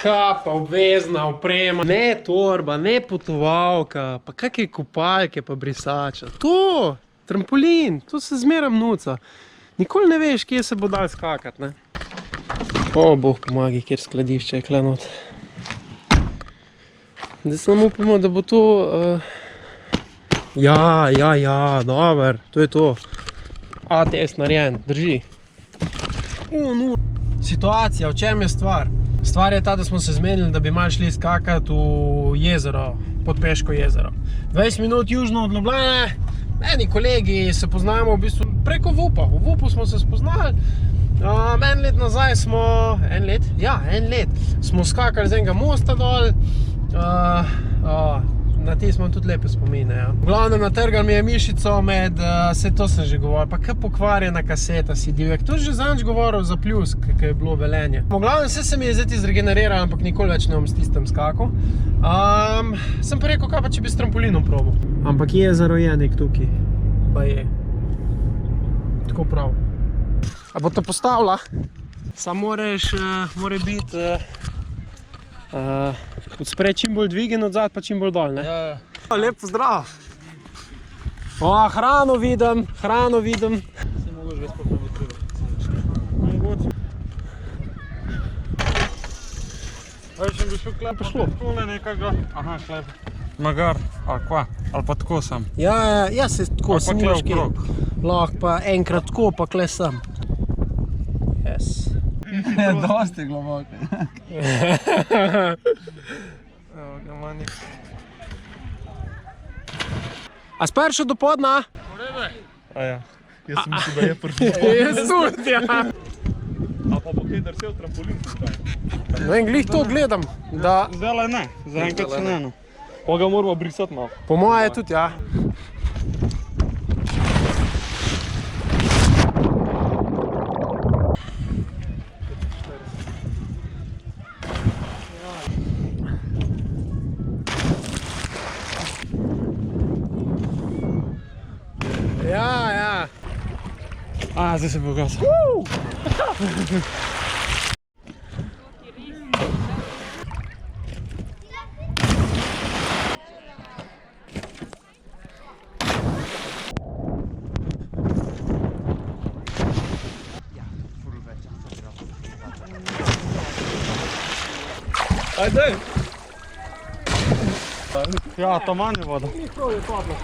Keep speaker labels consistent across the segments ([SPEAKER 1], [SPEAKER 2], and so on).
[SPEAKER 1] Kapa, obvezna oprema, ne torba, ne potovalka, pa kakšne kopalke pa brisača. To, trampolin, to se zmeraj nuca. Nikoli ne veš, kje se bo dal skakati, ne. O, Bog pomagi, kjer skladišče je klenot. Zdaj samo upamo, da bo to... Ja, dober, to je to. ATS narejen, drži. Situacija, v čem je stvar? Stvar je ta, da smo se zmenili, da bi malo šli skakati v jezero, Podpeško jezero. 20 minut južno od Ljubljane, eni kolegi se poznamo v bistvu preko VUP-a. V VUP-u smo se spoznali. En let nazaj smo, en let smo skakali z enega mosta dol. Na te smo tudi lepe spomine, ja. V glavnem natrgal mi je mišico med, vse to sem že govoril, pa kaj pokvarjena kaseta si divjak. To že zanč govoril za pljus, kaj je bilo Velenje. V glavnem vse se mi je zdaj zregeneriral, ampak nikoli več ne bom s tistem skakal. Sem pa rekel, kaj pa če bi s trampolinom probal. Ampak jezero je nek tukaj, pa je. Tako prav. A bo te postavila? Sam more biti odsprej čim bolj dvigen, odzad pa čim bolj dol, ne? Ja. Lep pozdrav! Hrano vidim.
[SPEAKER 2] Se mogoče res popraviti. Mogoče. Še bi šel klep, škole nekega. Aha, klep. Nagar, ali kva? Ali pa tako sam?
[SPEAKER 1] Ja, se tako, sem imaš kje. Lahko pa enkrat tako, pa kle sem. Yes.
[SPEAKER 2] Dosti globoko.
[SPEAKER 1] A spar še do podna?
[SPEAKER 2] Ja, jaz sem mislil, da je prvi.
[SPEAKER 1] Jaz tudi, ja.
[SPEAKER 2] A pa bo kaj drsel trampolin tukaj?
[SPEAKER 1] No in glih to gledam, da...
[SPEAKER 2] Zdaj ne, zaenkrat se ne. Pa ga moramo brisati malo.
[SPEAKER 1] Po moje tudi, ja. Ja.
[SPEAKER 2] Zdaj se bo gasil. Ajde! Ja, to manj je voda.
[SPEAKER 1] Prav je padlo.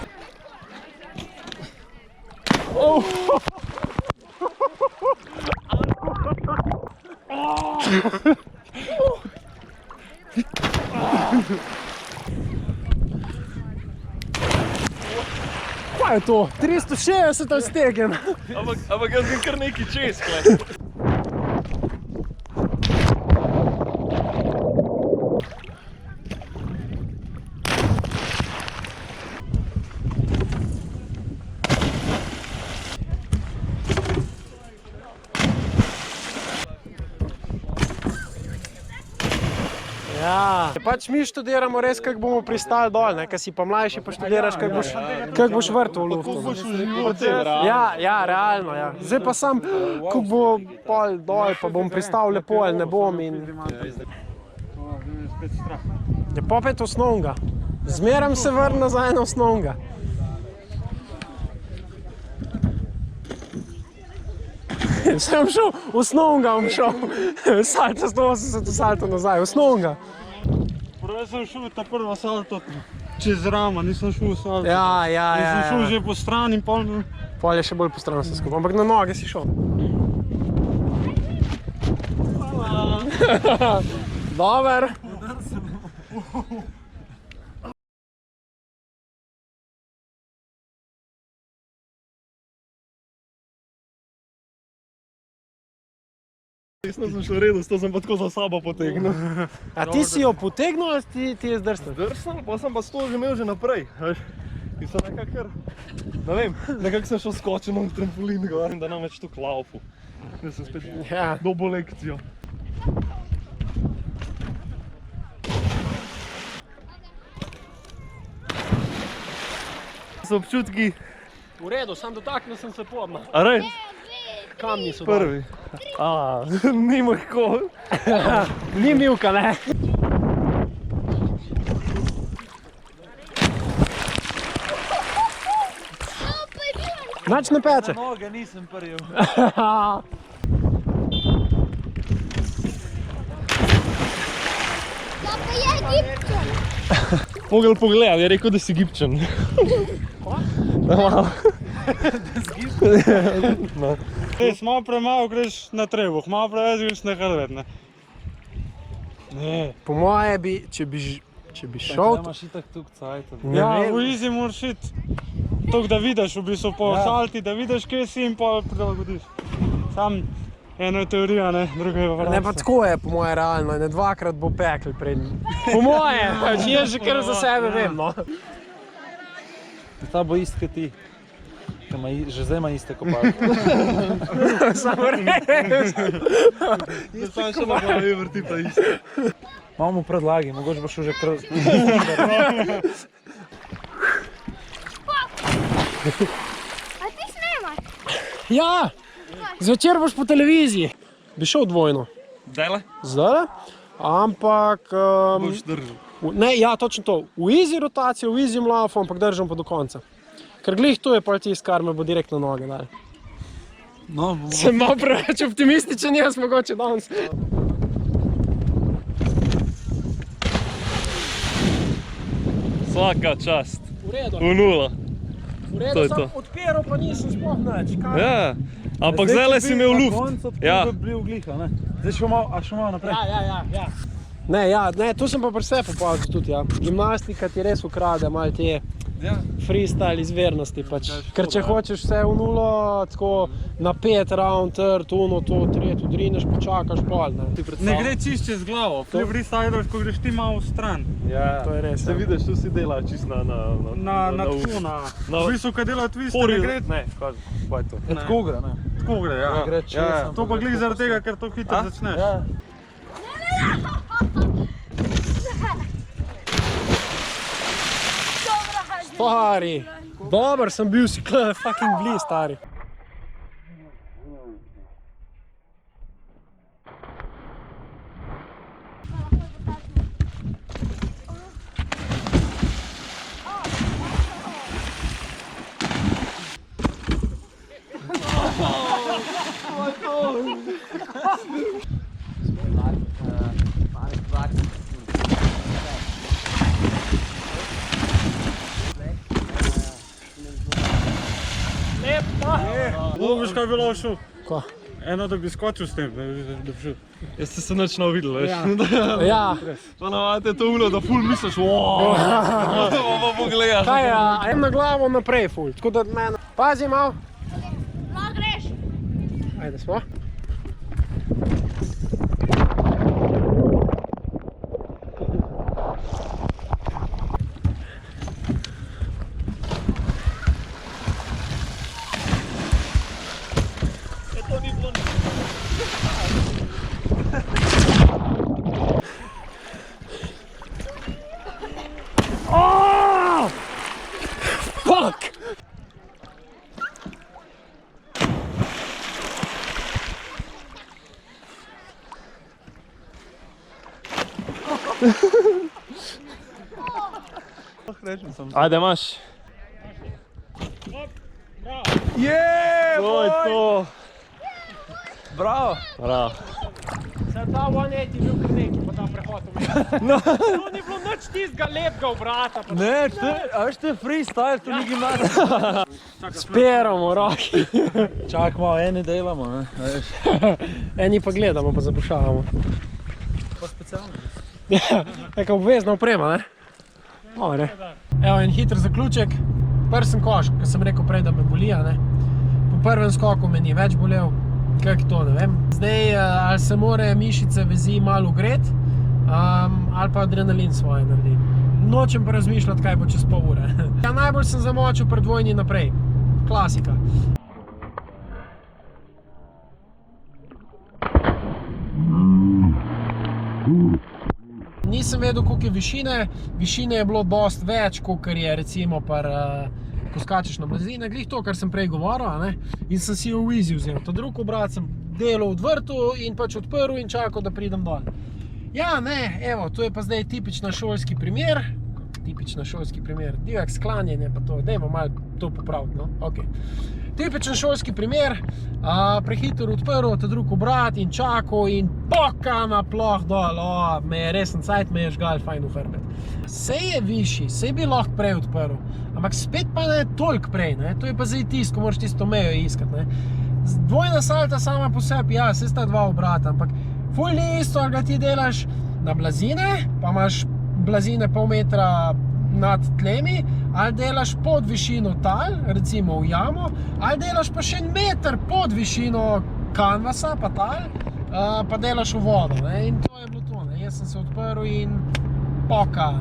[SPEAKER 1] Kaj je to? 360 ali stegen?
[SPEAKER 2] Ampak jaz sem kar neki čez, klej.
[SPEAKER 1] Ja. Pač mi študiramo res, kako bomo pristali dol, ne? Kaj si pa mlajši, pa študiraš, kako boš vrtel v luftu.
[SPEAKER 2] Kako boš v živote?
[SPEAKER 1] Ja, realno, ja. Zdaj pa sam, kako bo pol dol, pa bom pristal lepo ali ne bom in... Je pa opet osnovnega. Zmeram se vrn nazaj na osnovnega. Sem šel, osnovnega bom šel. Salto 180, salto nazaj, osnovnega.
[SPEAKER 2] Prvo sem šel ta prva salto čez rama, nisem šel v salto.
[SPEAKER 1] Ja.
[SPEAKER 2] Nisem šel že po strani in pol...
[SPEAKER 1] Pol je še bolj po strani se skupaj, ampak na noge si šel. Dober.
[SPEAKER 2] Jaz sem šel redu, to sem pa tako za sabo potegnil.
[SPEAKER 1] A ti si jo potegnil ali ti je zdrsnil?
[SPEAKER 2] Zdrsnil, pa sem pa to že imel že naprej. In sem nekako, ne vem, nekako sem šel skočil na trampolin gor in da nam več tukaj laufu. Jaz sem spet dobil lekcijo. So občutki?
[SPEAKER 1] V redu, sam dotaknil sem se podna.
[SPEAKER 2] A res?
[SPEAKER 1] kamni so dol.
[SPEAKER 2] Prvi. Ni lahko.
[SPEAKER 1] Ni milka, ne? Nič ne peče.
[SPEAKER 2] Noge nisem prjel. Mogel pogledati, je rekel, da si Egipčan.
[SPEAKER 3] Malo premalo greš na trebuh, malo preveč greš na hrbet, ne? Ne.
[SPEAKER 1] Po moje bi, če bi šel...
[SPEAKER 2] Imaš itak tuk cajta.
[SPEAKER 3] Ja, v izi moraš iti toliko, da vidiš v bistvu po salti, da vidiš, kje si in pa prilagodiš. Sam eno je teorija, ne, druga je pa praksa.
[SPEAKER 1] Ne, pa tako je po moje realno, ne dvakrat bo pekel pred njim. Po moje, pač jaz že kar za sebe vem, no.
[SPEAKER 2] Ta bo ist, kot ti. Že zdaj ima iste kopalke.
[SPEAKER 1] Samo res.
[SPEAKER 2] Sam še na glavi vrti pa iste. Malo mu predlagi, mogoče bo šel že kar...
[SPEAKER 4] A ti snemaš?
[SPEAKER 1] Ja, zvečer boš po televiziji. Bi šel dvojno.
[SPEAKER 2] Dajle?
[SPEAKER 1] Zdaj? Ampak...
[SPEAKER 2] Boš držal.
[SPEAKER 1] Ne, ja, točno to. V easy rotacijo, v easy mlafu, ampak držam pa do konca. Ker glih to je pa tisto, kar me bo direktno noge dali.
[SPEAKER 2] No,
[SPEAKER 1] Sem malo preveč optimističen, jaz mogoče danes.
[SPEAKER 2] vsaka čast.
[SPEAKER 1] V redu.
[SPEAKER 2] V nula.
[SPEAKER 1] V
[SPEAKER 2] To je
[SPEAKER 1] redu,
[SPEAKER 2] to.
[SPEAKER 1] sem odpiral, pa nisem sploh nič.
[SPEAKER 2] Ja, ampak zdaj si imel luft. Ja.
[SPEAKER 5] Zdaj še malo naprej.
[SPEAKER 1] Ja. Ne, tu sem pa pri sebi popazil tudi, ja. Gimnastika ti res ukrade malo te freestyle izvernosti pač. Ker če hočeš vse v nulo, tako na 5 round, uno, to, tretjo, drineš, počakaš pol, ne.
[SPEAKER 3] Ne gre čist čez glavo, pri freestylers, ko greš ti malo v stran.
[SPEAKER 2] Ja,
[SPEAKER 1] To je res,
[SPEAKER 2] Se
[SPEAKER 1] ja.
[SPEAKER 2] vidiš, tu si dela čist na
[SPEAKER 3] V bistvu, kad dela twiste, ne gre
[SPEAKER 2] Ne, kaži, pa je to.
[SPEAKER 5] Tako gre, ne?
[SPEAKER 3] tako gre, ja.
[SPEAKER 5] Gre čez.
[SPEAKER 3] To pa glih zaradi tega, ker to hitro začneš.
[SPEAKER 5] Ja.
[SPEAKER 1] Stari, dober sem bil si kle fucking bli, stari.
[SPEAKER 3] Veš, kaj bi bilo šel?
[SPEAKER 1] Ko?
[SPEAKER 3] Eno, da bi skočil s tem, da bi šel.
[SPEAKER 2] Jaz ste se nič videl, veš.
[SPEAKER 1] Ja,
[SPEAKER 2] Pa navadite to ulo, da ful misliš, wow. Pa pogledaš.
[SPEAKER 1] kaj ja, en na glavo naprej ful, tako da mene... Pazi malo.
[SPEAKER 4] Lahko greš.
[SPEAKER 1] Ajde, smo. Fuck!
[SPEAKER 2] Ajde, imaš. To je to.
[SPEAKER 5] Bravo!
[SPEAKER 2] Bravo.
[SPEAKER 1] Zdaj ta 180 bil kar neki, pa ta prehod vmes. To ni bilo nič tistega lepega obrata. Pa
[SPEAKER 5] Ne, a veš, to je freestyle, to ni gimnastika.
[SPEAKER 1] Speramo roki.
[SPEAKER 5] Čak malo, eni delamo, ne? A veš.
[SPEAKER 1] Eni pa gledamo, pa zapušavamo.
[SPEAKER 5] Pa specialno.
[SPEAKER 1] Neka obvezna oprema, ne? Dobre. Evo en hiter zaključek. Prvi sem koš, ker sem rekel prej, da me boli, a ne? Po prvem skoku me ni več bolel. Kak to, ne vem. Zdaj, ali se more mišice vezi malo ugret, ali pa adrenalin svoje naredi. Nočem pa razmišljati, kaj bo čez pol ure. Ja, najbolj sem zamočil pri dvojni naprej. Klasika. Nisem vedel, koliko je višine. Višine je bilo dosti več, kolikor je recimo ko skačeš na blazine, glih to, kar sem prej govoril, a ne? In sem si jo v easy vzel. Ta drug obrat sem delal v vrtu in pač odprl in čakal, da pridem dol. Ja, ne, evo, to je pa zdaj tipična šolski primer. Tipična šolski primer, divjak sklanjenje pa to, dajmo malo to popraviti, no, okej. Tipičen šolski primer, prehiter odprl, ta drug obrat in čakal in poka na ploh dol, me je resen cajt, me je žgal fajn v hrbet. Sej je višji, sej bi lahko prej odprl, ampak spet pa ne toliko prej, ne, to je pa zdaj tisto, ko moraš tisto mejo iskat, ne. Dvojna salta sama po sebi, ja, sej sta dva obrata, ampak ful ni isto, ali ga ti delaš na blazine, pa imaš blazine pol metra nad tlemi, ali delaš pod višino tal, recimo v jamo, ali delaš pa še 1 meter pod višino kanvasa, pa tal, pa delaš v vodo, ne? In to je bilo to, ne? Jaz sem se odprl in poka,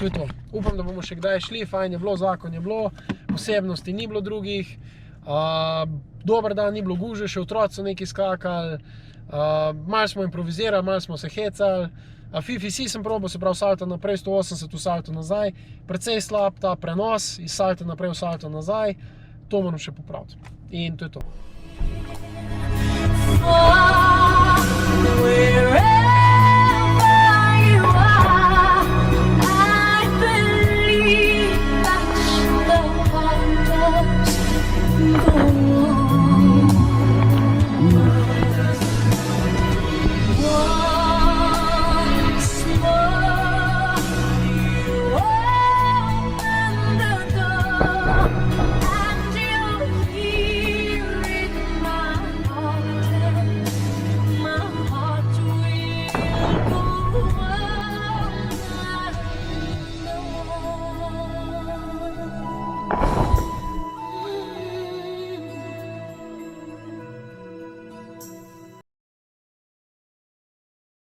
[SPEAKER 1] to je to. Upam, da bomo še kdaj šli, fajn je bilo, zakon je bilo, posebnosti ni bilo drugih, dober dan ni bilo guže, še otroci so nekaj skakali, malo smo improvizirali, malo smo se hecali, FIFI sem probal, se pravi salto naprej, 180 v salto nazaj, precej slab ta prenos iz salto naprej v salto nazaj, to moram še popraviti. In to je to.